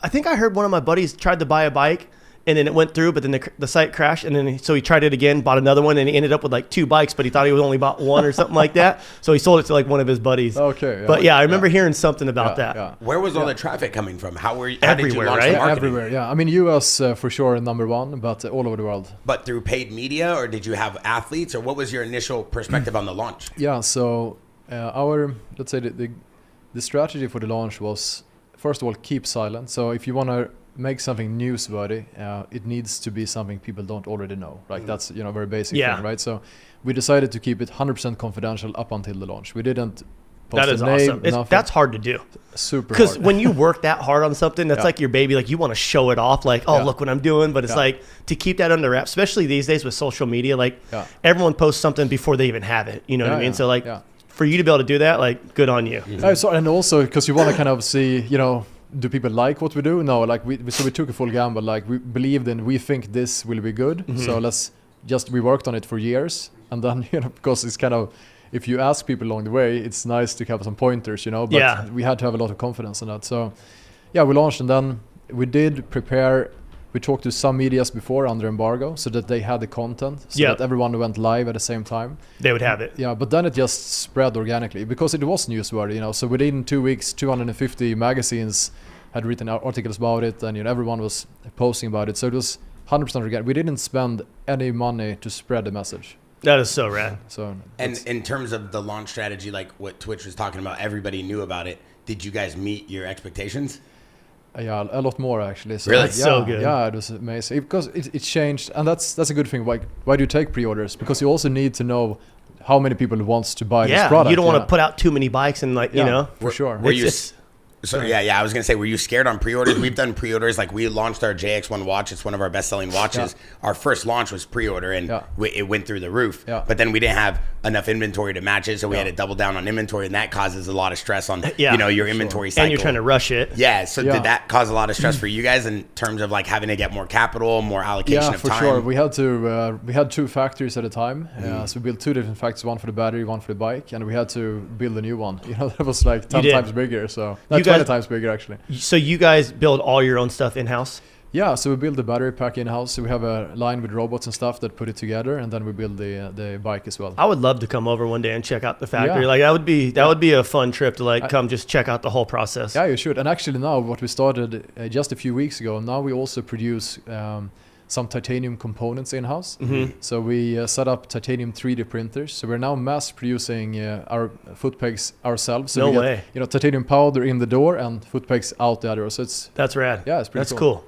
I think I heard one of my buddies tried to buy a bike, and then it went through, but then the site crashed, and then so he tried it again, bought another one, and he ended up with like 2 bikes, but he thought he only bought one or something like that. So he sold it to like one of his buddies. Okay. Yeah. But yeah, I remember hearing something about that. Yeah. Where was all the traffic coming from? How did you Everywhere, launch right? the marketing? Everywhere. Yeah. I mean, US for sure number 1, but all over the world. But through paid media, or did you have athletes, or what was your initial perspective on the launch? Yeah. So let's say the strategy for the launch was, first of all, keep silent. So if you want to make something newsworthy, it needs to be something people don't already know. Like that's very basic thing, right? So we decided to keep it 100% confidential up until the launch. We didn't post That is a name, awesome. That's hard to do. Super Because hard. when you work that hard on something, that's like your baby. Like you want to show it off, like, oh, look what I'm doing. But it's like to keep that under wraps, especially these days with social media. Like everyone posts something before they even have it. You know what I mean? So like for you to be able to do that, like good on you. And also because you want to kind of see, do people like what we do? No, like we took a full gamble. Like we believed in, we think this will be good. So we worked on it for years, and then because it's kind of, if you ask people along the way, it's nice to have some pointers, but we had to have a lot of confidence in that. So we launched, and then we did prepare. We talked to some medias before under embargo so that they had the content, so that everyone went live at the same time. They would have it. Yeah, but then it just spread organically because it was newsworthy, so within 2 weeks, 250 magazines had written articles about it, and everyone was posting about it. So it was 100% organic. We didn't spend any money to spread the message. That is so rad. So, and in terms of the launch strategy, like what Twitch was talking about, everybody knew about it. Did you guys meet your expectations? Yeah, a lot more actually. So really? So good. Yeah, it was amazing because it changed, and that's a good thing. Why do you take pre-orders? Because you also need to know how many people wants to buy this product. You don't want to put out too many bikes and for sure. So I was gonna say, were you scared on pre-orders? We've done pre-orders. Like we launched our JX1 watch. It's one of our best-selling watches. Our first launch was pre-order, and it went through the roof. But then we didn't have enough inventory to match it, so we had to double down on inventory, and that causes a lot of stress on your inventory cycle. And you're trying to rush it. Yeah. So did that cause a lot of stress for you guys in terms of like having to get more capital, more allocation of time? Yeah, for sure. We had to. We had 2 factories at a time, so we built 2 different factories, one for the battery, one for the bike, and we had to build a new one. That was like 10 times bigger. So 20 times bigger actually. So you guys build all your own stuff in-house? Yeah, so we build the battery pack in-house. So we have a line with robots and stuff that put it together, and then we build the bike as well. I would love to come over one day and check out the factory. Like that would be a fun trip to come just check out the whole process. Yeah, you should. And actually now what we started just a few weeks ago, now we also produce some titanium components in-house. So we set up titanium 3D printers. So we're now mass producing our foot pegs ourselves. So no we way. get, titanium powder in the door and foot pegs out the other. So that's rad. Yeah, it's pretty cool.